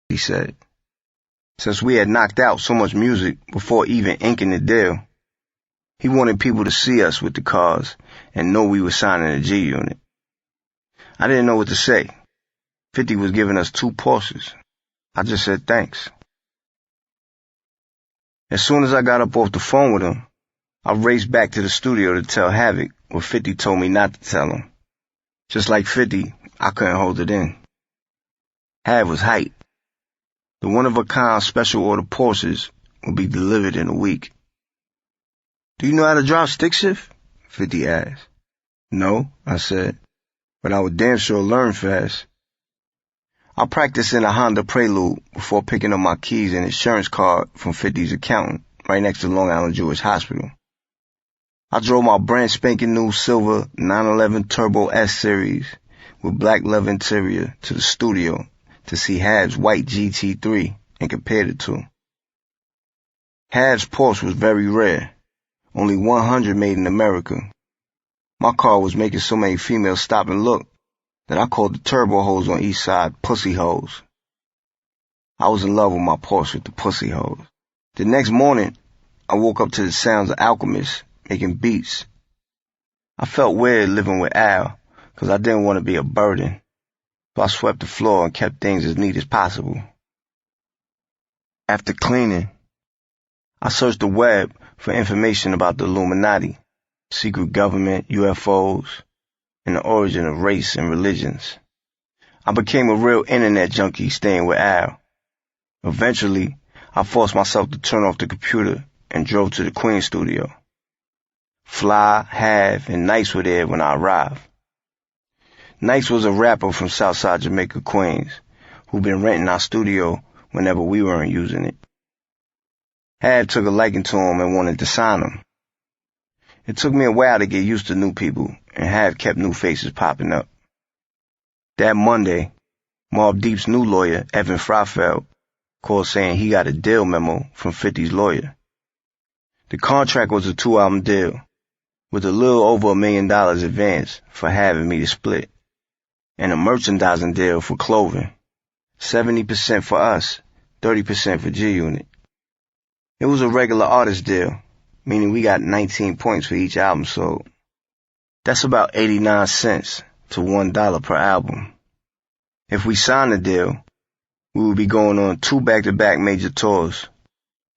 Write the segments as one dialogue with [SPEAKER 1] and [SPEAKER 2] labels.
[SPEAKER 1] he said. Since we had knocked out so much music before even inking the deal, he wanted people to see us with the cars and know we were signing a G Unit. I didn't know what to say. 50 was giving us 2 Porsches. I just said thanks. As soon as I got up off the phone with him, I raced back to the studio to tell Havoc what 50 told me not to tell him. Just like 50, I couldn't hold it in. Hav was hyped. The one-of-a-kind special order Porsches will be delivered in a week. Do you know how to drive stick shift? 50 asked. No, I said, but I would damn sure learn fast. I practiced in a Honda Prelude before picking up my keys and insurance card from 50's accountant right next to Long Island Jewish Hospital. I drove my brand spanking new silver 911 Turbo S Series with black leather interior to the studio to see Hav's white GT3 and compared it to. Hav's Porsche was very rare, only 100 made in America. My car was making so many females stop and look that I called the turbo hoes on each side pussy hoes. I was in love with my Porsche with the pussy hoes. The next morning, I woke up to the sounds of Alchemist making beats. I felt weird living with Al because I didn't want to be a burden, so I swept the floor and kept things as neat as possible. After cleaning, I searched the web for information about the Illuminati, secret government, UFOs, and the origin of race and religions. I became a real internet junkie staying with Al. Eventually, I forced myself to turn off the computer and drove to the Queen studio. Fly, Hav, and Nice were there when I arrived. Nice was a rapper from Southside Jamaica, Queens, who'd been renting our studio whenever we weren't using it. Hav took a liking to him and wanted to sign him. It took me a while to get used to new people, and Hav kept new faces popping up. That Monday, Mobb Deep's new lawyer, Evan Freifeld, called saying he got a deal memo from 50's lawyer. The contract was a 2-album deal, with a little over $1 million advance for Hav and me to split, and a merchandising deal for clothing, 70% for us, 30% for G Unit. It was a regular artist deal, meaning we got 19 points for each album sold. That's about 89 cents to $1 per album. If we signed the deal, we would be going on 2 back-to-back major tours,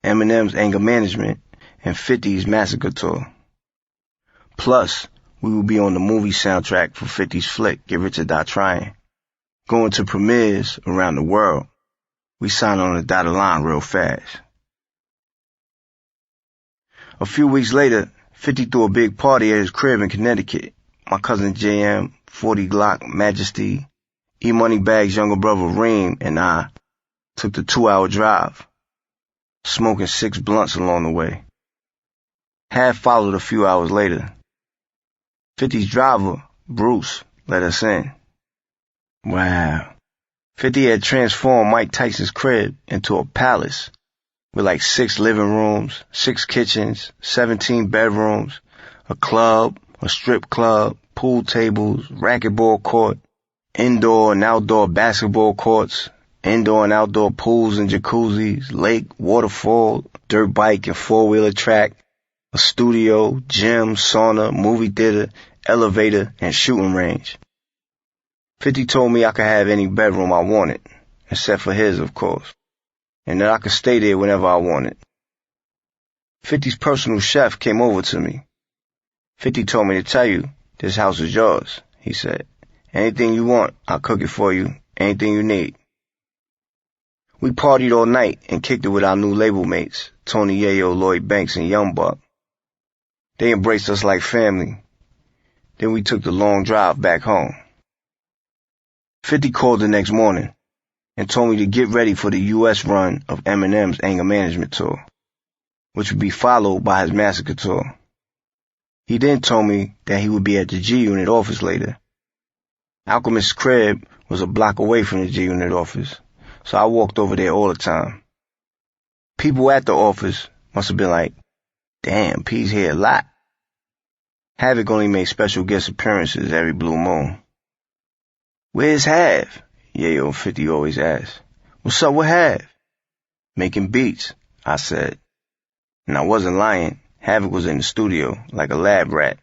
[SPEAKER 1] Eminem's Anger Management and 50's Massacre Tour. Plus, we would be on the movie soundtrack for 50's flick, Get Rich or Die Trying, going to premieres around the world. We signed on the dotted line real fast. A few weeks later, 50 threw a big party at his crib in Connecticut. My cousin JM, 40 Glock, Majesty, E-Money Bag's younger brother Reem, and I took the 2-hour drive, smoking 6 blunts along the way. Hav followed a few hours later. 50's driver, Bruce, let us in. Wow. 50 had transformed Mike Tyson's crib into a palace with like 6 living rooms, 6 kitchens, 17 bedrooms, a club, a strip club, pool tables, racquetball court, indoor and outdoor basketball courts, indoor and outdoor pools and jacuzzis, lake, waterfall, dirt bike and 4-wheeler track, a studio, gym, sauna, movie theater, elevator, and shooting range. 50 told me I could have any bedroom I wanted, except for his, of course, and that I could stay there whenever I wanted. 50's personal chef came over to me. 50 told me to tell you, this house is yours, he said. Anything you want, I'll cook it for you, anything you need. We partied all night and kicked it with our new label mates, Tony Yayo, Lloyd Banks, and Young Buck. They embraced us like family. Then we took the long drive back home. 50 called the next morning and told me to get ready for the U.S. run of Eminem's Anger Management Tour, which would be followed by his Massacre Tour. He then told me that he would be at the G Unit office later. Alchemist's crib was a block away from the G Unit office, so I walked over there all the time. People at the office must have been like, damn, P's here a lot. Havoc only made special guest appearances every blue moon. Where's Hav? Yayo 50 always asked. "What's up with Hav?" "Making beats," I said. And I wasn't lying. Havoc was in the studio like a lab rat,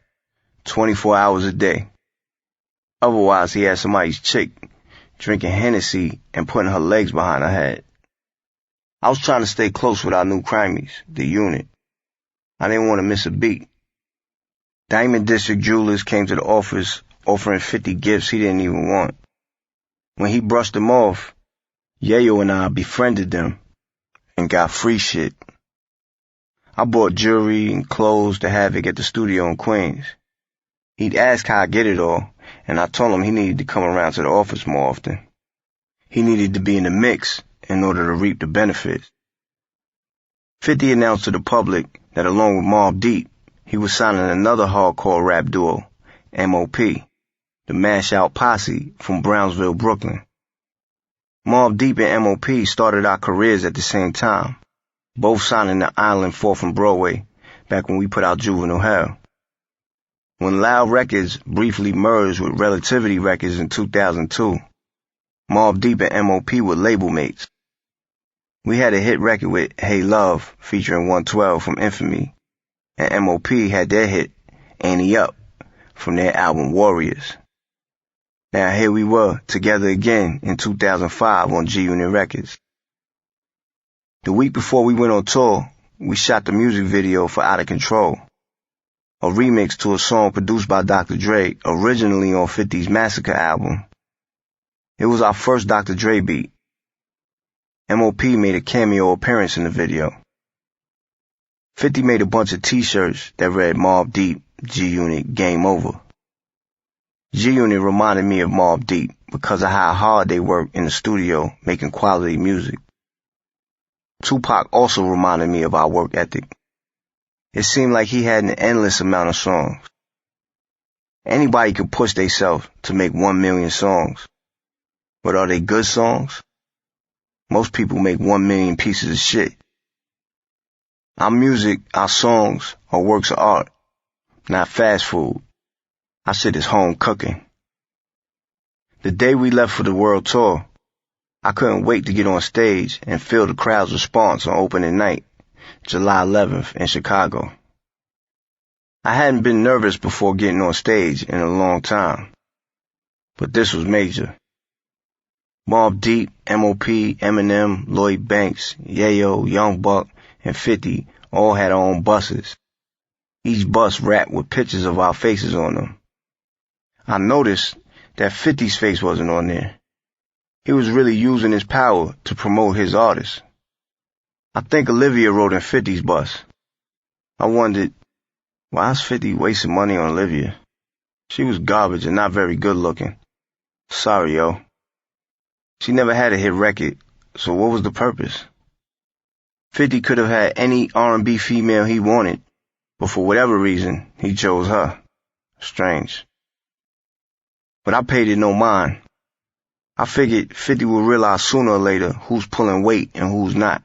[SPEAKER 1] 24 hours a day. Otherwise, he had somebody's chick drinking Hennessy and putting her legs behind her head. I was trying to stay close with our new crimies, the unit. I didn't want to miss a beat. Diamond District Jewelers came to the office offering 50 gifts he didn't even want. When he brushed them off, Yayo and I befriended them and got free shit. I bought jewelry and clothes to Havoc at the studio in Queens. He'd ask how I get it all, and I told him he needed to come around to the office more often. He needed to be in the mix in order to reap the benefits. 50 announced to the public that along with Mobb Deep, he was signing another hardcore rap duo, M.O.P., the Mash-Out Posse from Brownsville, Brooklyn. Mobb Deep and M.O.P. started our careers at the same time, both signing to Island 4th and Broadway back when we put out Juvenile Hell. When Loud Records briefly merged with Relativity Records in 2002, Mobb Deep and M.O.P. were label mates. We had a hit record with Hey Love featuring 112 from Infamy, and M.O.P. had their hit Ante Up from their album Warriors. Now here we were together again in 2005 on G-Unit Records. The week before we went on tour, we shot the music video for Out of Control, a remix to a song produced by Dr. Dre originally on 50's Massacre album. It was our first Dr. Dre beat. M.O.P. made a cameo appearance in the video. 50 made a bunch of t-shirts that read Mobb Deep, G-Unit, Game Over. G-Unit reminded me of Mobb Deep because of how hard they worked in the studio making quality music. Tupac also reminded me of our work ethic. It seemed like he had an endless amount of songs. Anybody could push themselves to make 1 million songs. But are they good songs? Most people make 1 million pieces of shit. Our music, our songs, are works of art, not fast food. Our shit is home cooking. The day we left for the world tour, I couldn't wait to get on stage and feel the crowd's response on opening night, July 11th in Chicago. I hadn't been nervous before getting on stage in a long time, but this was major. Mobb Deep, M.O.P., Eminem, Lloyd Banks, Yayo, Young Buck, and 50 all had our own buses. Each bus wrapped with pictures of our faces on them. I noticed that 50's face wasn't on there. He was really using his power to promote his artist. I think Olivia rode in 50's bus. I wondered, why is 50 wasting money on Olivia? She was garbage and not very good looking. Sorry, yo. She never had a hit record, so what was the purpose? 50 could have had any R&B female he wanted, but for whatever reason, he chose her. Strange. But I paid it no mind. I figured 50 would realize sooner or later who's pulling weight and who's not.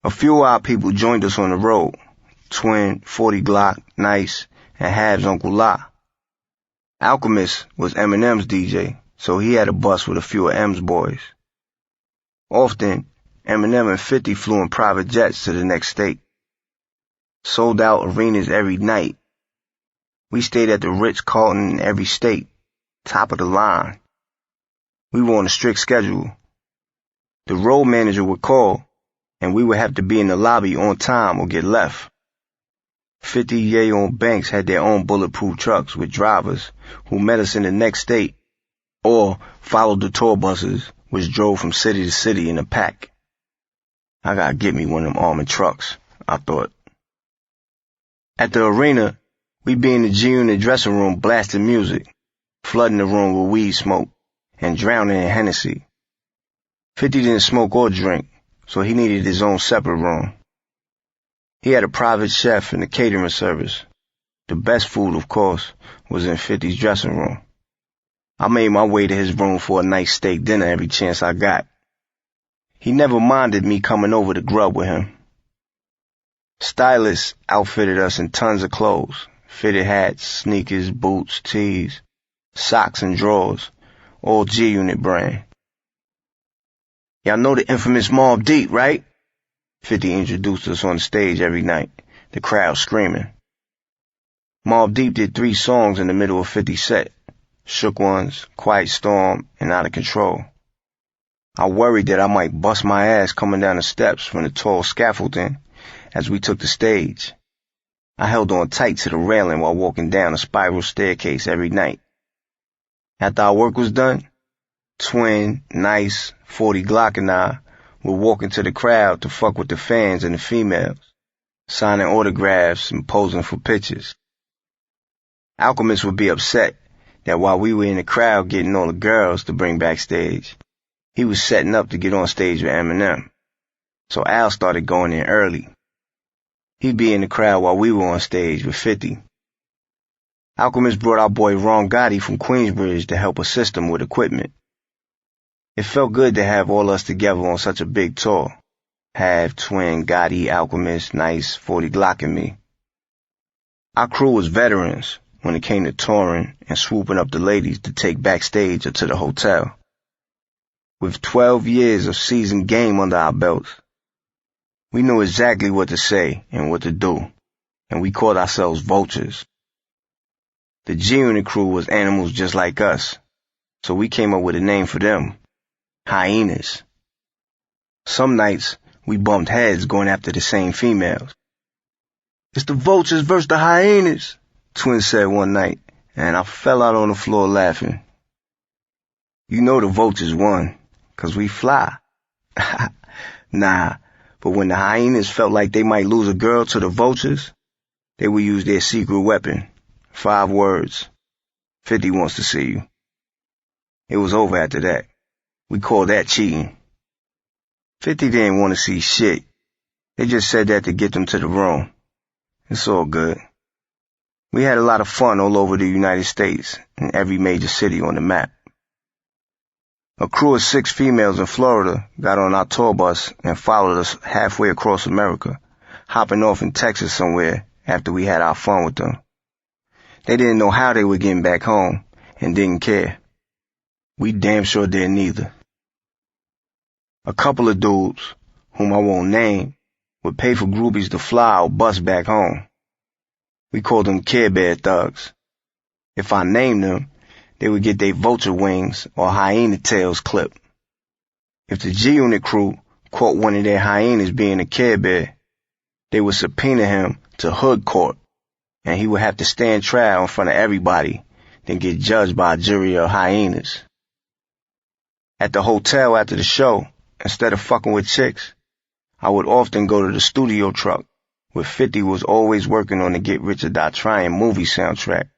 [SPEAKER 1] A few of our people joined us on the road. Twin, 40 Glock, Nice, and Hav's Uncle La. Alchemist was Eminem's DJ, so he had a bus with a few of M's boys. Often, Eminem and 50 flew in private jets to the next state. Sold out arenas every night. We stayed at the Ritz-Carlton in every state, top of the line. We were on a strict schedule. The road manager would call, and we would have to be in the lobby on time or get left. 50 Yayo and Banks had their own bulletproof trucks with drivers who met us in the next state or followed the tour buses which drove from city to city in a pack. I gotta get me one of them armored trucks, I thought. At the arena, we'd be in the G-Unit dressing room blasting music, flooding the room with weed smoke, and drowning in Hennessy. 50 didn't smoke or drink, so he needed his own separate room. He had a private chef and a catering service. The best food, of course, was in 50's dressing room. I made my way to his room for a nice steak dinner every chance I got. He never minded me coming over to grub with him. Stylists outfitted us in tons of clothes, fitted hats, sneakers, boots, tees, socks and drawers, all G-Unit brand. Y'all know the infamous Mobb Deep, right? 50 introduced us on the stage every night, the crowd screaming. Mobb Deep did 3 songs in the middle of 50's set: Shook Ones, Quiet Storm, and Out of Control. I worried that I might bust my ass coming down the steps from the tall scaffolding as we took the stage. I held on tight to the railing while walking down a spiral staircase every night. After our work was done, Twin, Nice, 40 Glock and I would walk into the crowd to fuck with the fans and the females, signing autographs and posing for pictures. Alchemist would be upset that while we were in the crowd getting all the girls to bring backstage, he was setting up to get on stage with Eminem. So Al started going in early. He'd be in the crowd while we were on stage with 50. Alchemist brought our boy Ron Gotti from Queensbridge to help assist him with equipment. It felt good to have all us together on such a big tour. Have, Twin, Gotti, Alchemist, Nice, 40 Glock and me. Our crew was veterans when it came to touring and swooping up the ladies to take backstage or to the hotel. With 12 years of seasoned game under our belts, we knew exactly what to say and what to do, and we called ourselves vultures. The G-Unit crew was animals just like us, so we came up with a name for them: hyenas. Some nights, we bumped heads going after the same females. "It's the vultures versus the hyenas," Twin said one night, and I fell out on the floor laughing. You know the vultures won, 'cause we fly. Nah, but when the hyenas felt like they might lose a girl to the vultures, they would use their secret weapon. 5 words. 50 wants to see you. It was over after that. We called that cheating. 50 didn't want to see shit. They just said that to get them to the room. It's all good. We had a lot of fun all over the United States and every major city on the map. A crew of 6 females in Florida got on our tour bus and followed us halfway across America, hopping off in Texas somewhere after we had our fun with them. They didn't know how they were getting back home and didn't care. We damn sure didn't neither. A couple of dudes, whom I won't name, would pay for groupies to fly or bus back home. We called them Care Bear thugs. If I named them, they would get their vulture wings or hyena tails clipped. If the G-Unit crew caught one of their hyenas being a Care Bear, they would subpoena him to hood court, and he would have to stand trial in front of everybody, then get judged by a jury of hyenas. At the hotel after the show, instead of fucking with chicks, I would often go to the studio truck, where 50 was always working on the Get Rich or Die Trying movie soundtrack.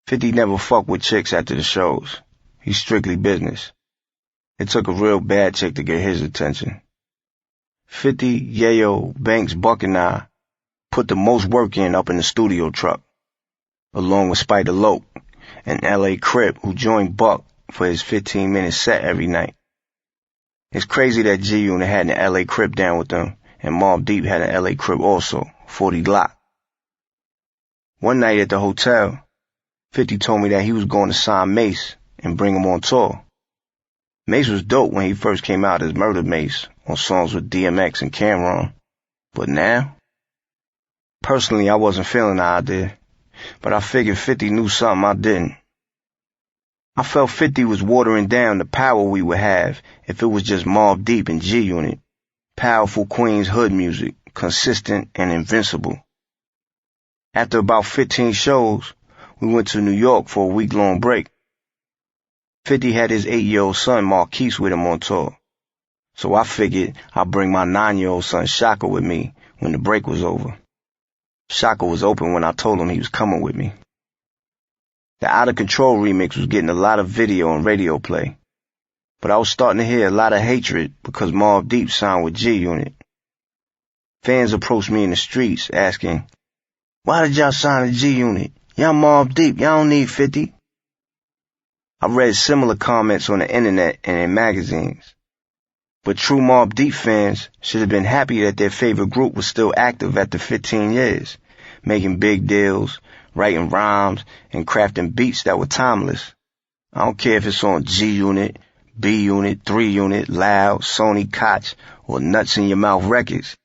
[SPEAKER 1] 50 never fucked with chicks after the shows. He's strictly business. It took a real bad chick to get his attention. 50, Yayo, Banks, Buck, and I put the most work in up in the studio truck, along with Spider Lope, an L.A. Crip who joined Buck for his 15-minute set every night. It's crazy that G-Unit had an L.A. Crip down with them, and Mobb Deep had an L.A. Crip also, 40 Glock. One night at the hotel, 50 told me that he was going to sign Mace and bring him on tour. Mace was dope when he first came out as Murder Mace on songs with DMX and Cameron. But now? Personally, I wasn't feeling the idea, but I figured 50 knew something I didn't. I felt 50 was watering down the power we would have if it was just Mobb Deep and G-Unit. Powerful Queens hood music, consistent and invincible. After about 15 shows, we went to New York for a week-long break. 50 had his 8-year-old son Marquise with him on tour, so I figured I'd bring my 9-year-old son Shaka with me when the break was over. Shaka was open when I told him he was coming with me. The Out of Control remix was getting a lot of video and radio play, but I was starting to hear a lot of hatred because Mobb Deep signed with G-Unit. Fans approached me in the streets asking, "Why did y'all sign to G-Unit? Y'all Mobb Deep, y'all don't need 50. I read similar comments on the internet and in magazines. But true Mobb Deep fans should have been happy that their favorite group was still active after 15 years, making big deals, writing rhymes, and crafting beats that were timeless. I don't care if it's on G-Unit, B Unit, 3 Unit, Loud, Sony Koch, or Nuts in Your Mouth Records.